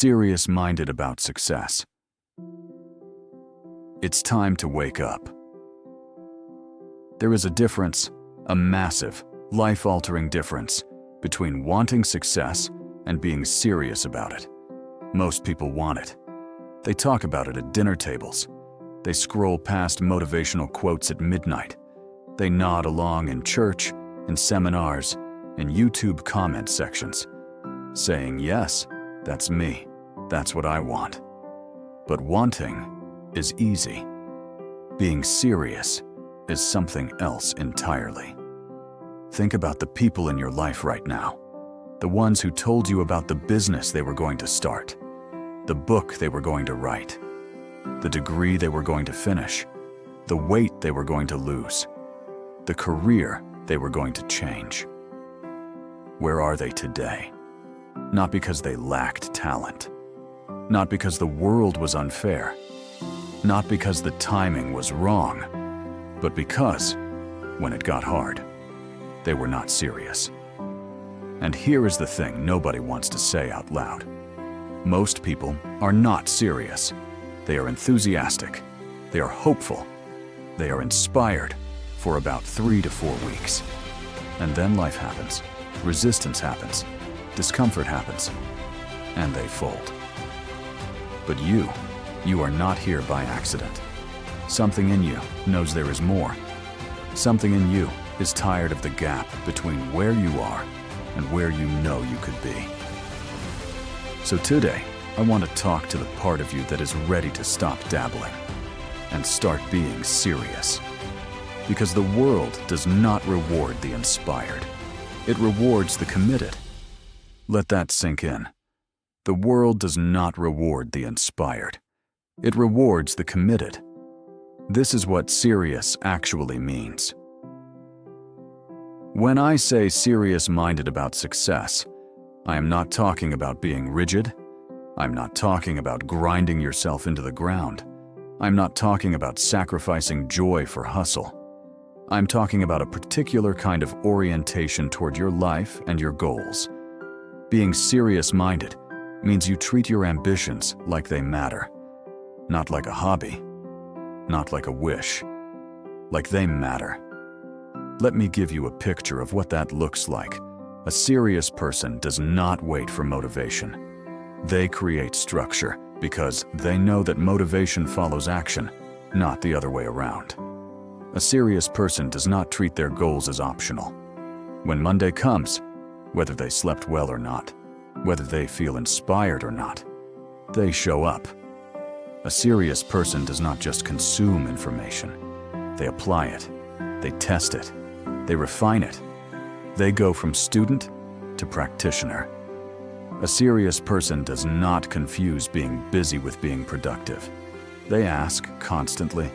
serious-minded about success. It's time to wake up. There is a difference, a massive, life-altering difference, between wanting success and being serious about it. Most people want it. They talk about it at dinner tables. They scroll past motivational quotes at midnight. They nod along in church, in seminars, in YouTube comment sections, saying, "Yes, that's me. That's what I want." But wanting is easy. Being serious is something else entirely. Think about the people in your life right now. The ones who told you about the business they were going to start, the book they were going to write, the degree they were going to finish, the weight they were going to lose, the career they were going to change. Where are they today? Not because they lacked talent, not because the world was unfair, not because the timing was wrong, but because, when it got hard, they were not serious. And here is the thing nobody wants to say out loud. Most people are not serious. They are enthusiastic. They are hopeful. They are inspired for about 3 to 4 weeks. And then life happens. Resistance happens. Discomfort happens. And they fold. But you are not here by accident. Something in you knows there is more. Something in you is tired of the gap between where you are and where you know you could be. So today, I want to talk to the part of you that is ready to stop dabbling and start being serious. Because the world does not reward the inspired. It rewards the committed. Let that sink in. The world does not reward the inspired. It rewards the committed. This is what serious actually means. When I say serious-minded about success, I am not talking about being rigid. I'm not talking about grinding yourself into the ground. I'm not talking about sacrificing joy for hustle. I'm talking about a particular kind of orientation toward your life and your goals. Being serious-minded means you treat your ambitions like they matter. Not like a hobby, not like a wish, like they matter. Let me give you a picture of what that looks like. A serious person does not wait for motivation. They create structure because they know that motivation follows action, not the other way around. A serious person does not treat their goals as optional. When Monday comes, whether they slept well or not, whether they feel inspired or not, they show up. A serious person does not just consume information. They apply it. They test it. They refine it. They go from student to practitioner. A serious person does not confuse being busy with being productive. They ask constantly,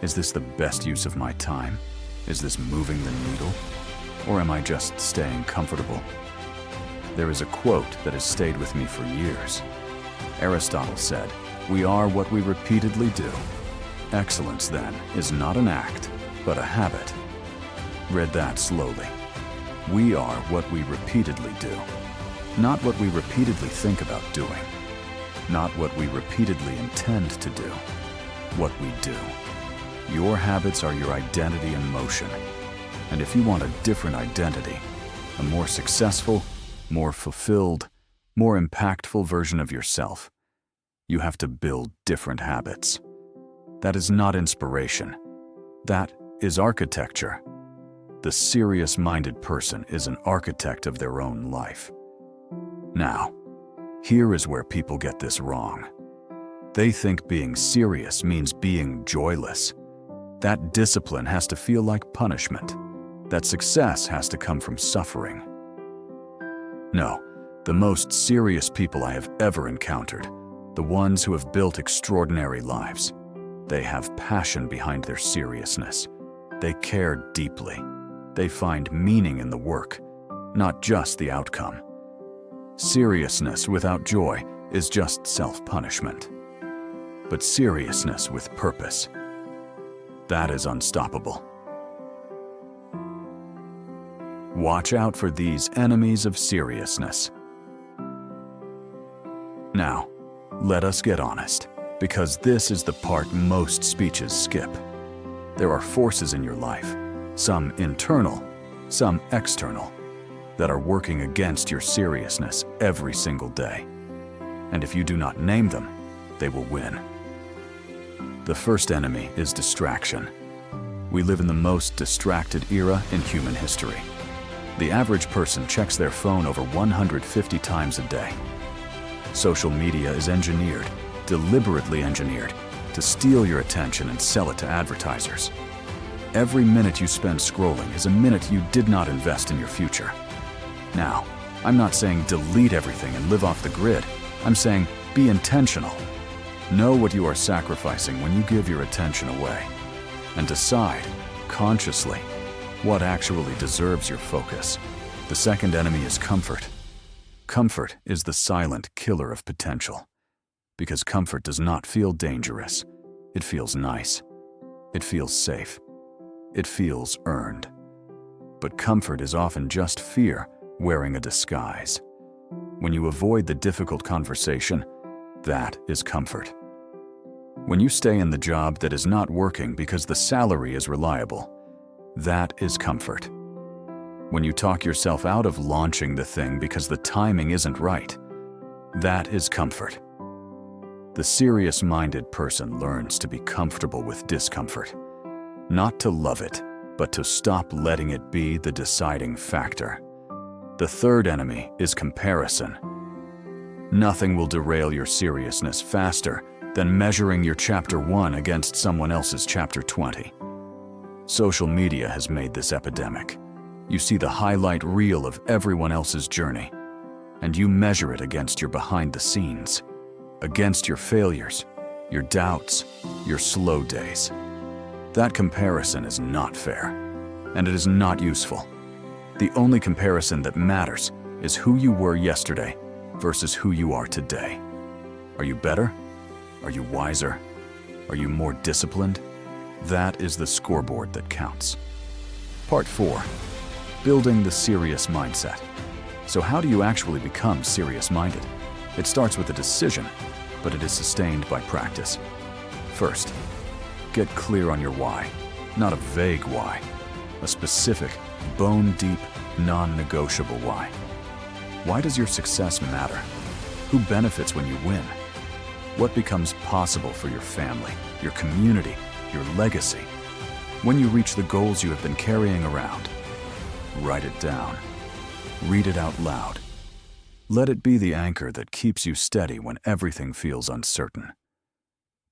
is this the best use of my time? Is this moving the needle? Or am I just staying comfortable? There is a quote that has stayed with me for years. Aristotle said, "We are what we repeatedly do." Excellence, then, is not an act, but a habit. Read that slowly. We are what we repeatedly do. Not what we repeatedly think about doing. Not what we repeatedly intend to do. What we do. Your habits are your identity in motion. And if you want a different identity, a more successful, more fulfilled, more impactful version of yourself, you have to build different habits. That is not inspiration. That is architecture. The serious-minded person is an architect of their own life. Now, here is where people get this wrong. They think being serious means being joyless. That discipline has to feel like punishment. That success has to come from suffering. No, the most serious people I have ever encountered, the ones who have built extraordinary lives, they have passion behind their seriousness. They care deeply. They find meaning in the work, not just the outcome. Seriousness without joy is just self-punishment. But seriousness with purpose, that is unstoppable. Watch out for these enemies of seriousness. Now, let us get honest, because this is the part most speeches skip. There are forces in your life, some internal, some external, that are working against your seriousness every single day. And if you do not name them, they will win. The first enemy is distraction. We live in the most distracted era in human history. The average person checks their phone over 150 times a day. Social media is engineered, deliberately engineered, to steal your attention and sell it to advertisers. Every minute you spend scrolling is a minute you did not invest in your future. Now, I'm not saying delete everything and live off the grid. I'm saying be intentional. Know what you are sacrificing when you give your attention away, and decide, consciously, what actually deserves your focus. The second enemy is comfort. Comfort is the silent killer of potential, because comfort does not feel dangerous. It feels nice. It feels safe. It feels earned. But comfort is often just fear wearing a disguise. When you avoid the difficult conversation, that is comfort. When you stay in the job that is not working because the salary is reliable, that is comfort. When you talk yourself out of launching the thing because the timing isn't right, that is comfort. The serious-minded person learns to be comfortable with discomfort, not to love it, but to stop letting it be the deciding factor. The third enemy is comparison. Nothing will derail your seriousness faster than measuring your Chapter 1 against someone else's Chapter 20. Social media has made this epidemic. You see the highlight reel of everyone else's journey, and you measure it against your behind the scenes, against your failures, your doubts, your slow days. That comparison is not fair, and it is not useful. The only comparison that matters is who you were yesterday versus who you are today. Are you better? Are you wiser? Are you more disciplined? That is the scoreboard that counts. Part 4. Building the serious mindset. So how do you actually become serious-minded? It starts with a decision, but it is sustained by practice. First, get clear on your why. Not a vague why, a specific, bone-deep, non-negotiable why. Why does your success matter? Who benefits when you win? What becomes possible for your family, your community, your legacy? When you reach the goals you have been carrying around, write it down. Read it out loud. Let it be the anchor that keeps you steady when everything feels uncertain.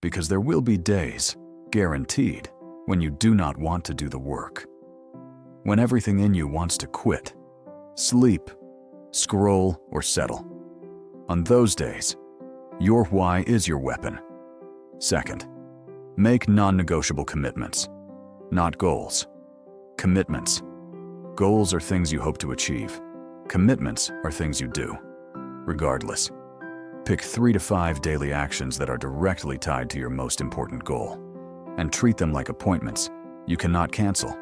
Because there will be days, guaranteed, when you do not want to do the work. When everything in you wants to quit, sleep, scroll, or settle. On those days, your why is your weapon. Second, make non-negotiable commitments, not goals. Commitments. Goals are things you hope to achieve. Commitments are things you do. Regardless, pick 3 to 5 daily actions that are directly tied to your most important goal, and treat them like appointments you cannot cancel.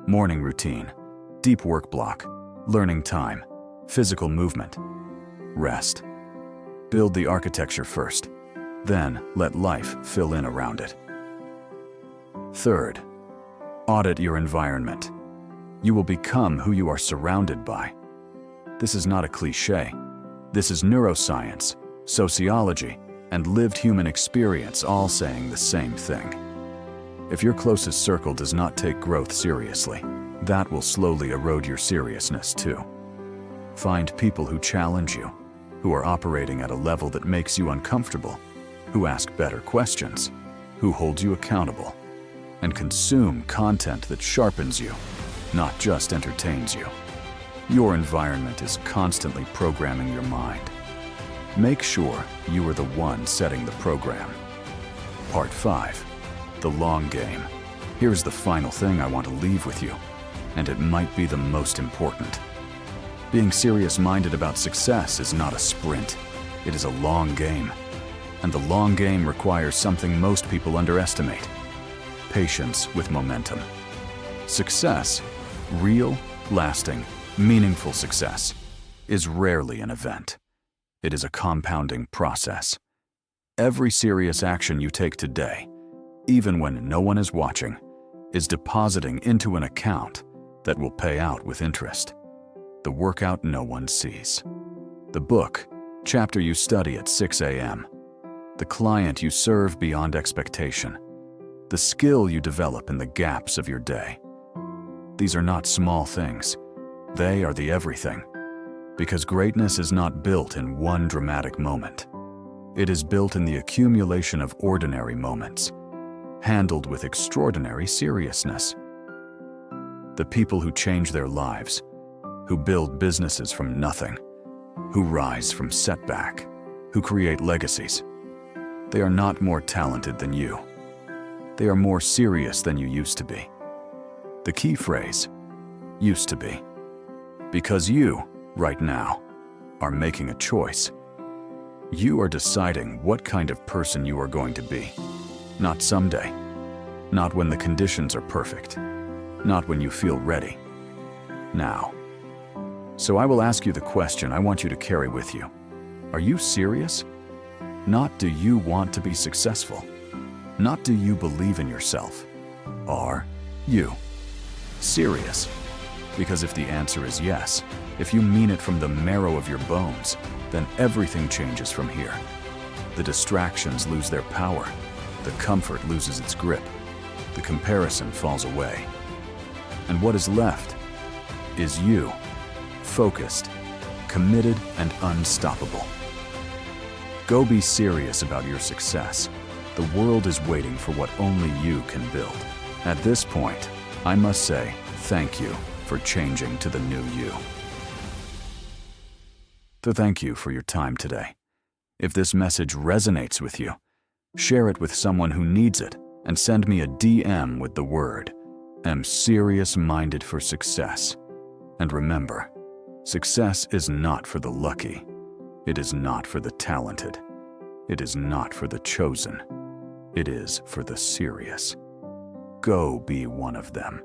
Morning routine, deep work block, learning time, physical movement, rest. Build the architecture first, then let life fill in around it. Third, audit your environment. You will become who you are surrounded by. This is not a cliché. This is neuroscience, sociology, and lived human experience all saying the same thing. If your closest circle does not take growth seriously, that will slowly erode your seriousness too. Find people who challenge you, who are operating at a level that makes you uncomfortable, who ask better questions, who hold you accountable, and consume content that sharpens you, not just entertains you. Your environment is constantly programming your mind. Make sure you are the one setting the program. Part 5. The long game. Here's the final thing I want to leave with you, and it might be the most important. Being serious-minded about success is not a sprint. It is a long game. And the long game requires something most people underestimate: patience with momentum. Success, real, lasting, meaningful success, is rarely an event. It is a compounding process. Every serious action you take today, even when no one is watching, is depositing into an account that will pay out with interest. The workout no one sees. The book, chapter you study at 6 a.m. The client you serve beyond expectation. The skill you develop in the gaps of your day. These are not small things. They are the everything. Because greatness is not built in one dramatic moment. It is built in the accumulation of ordinary moments, handled with extraordinary seriousness. The people who change their lives, who build businesses from nothing, who rise from setback, who create legacies, they are not more talented than you. They are more serious than you used to be. The key phrase, used to be. Because you, right now, are making a choice. You are deciding what kind of person you are going to be. Not someday. Not when the conditions are perfect. Not when you feel ready. Now. So I will ask you the question I want you to carry with you. Are you serious? Not do you want to be successful? Not do you believe in yourself? Are you serious? Because if the answer is yes, if you mean it from the marrow of your bones, then everything changes from here. The distractions lose their power. The comfort loses its grip. The comparison falls away. And what is left is you, focused, committed, and unstoppable. Go be serious about your success. The world is waiting for what only you can build. At this point, I must say thank you for changing to the new you. Thank you for your time today. If this message resonates with you, share it with someone who needs it and send me a DM with the word, "Am serious-minded for success." And remember, success is not for the lucky. It is not for the talented. It is not for the chosen. It is for the serious. Go be one of them.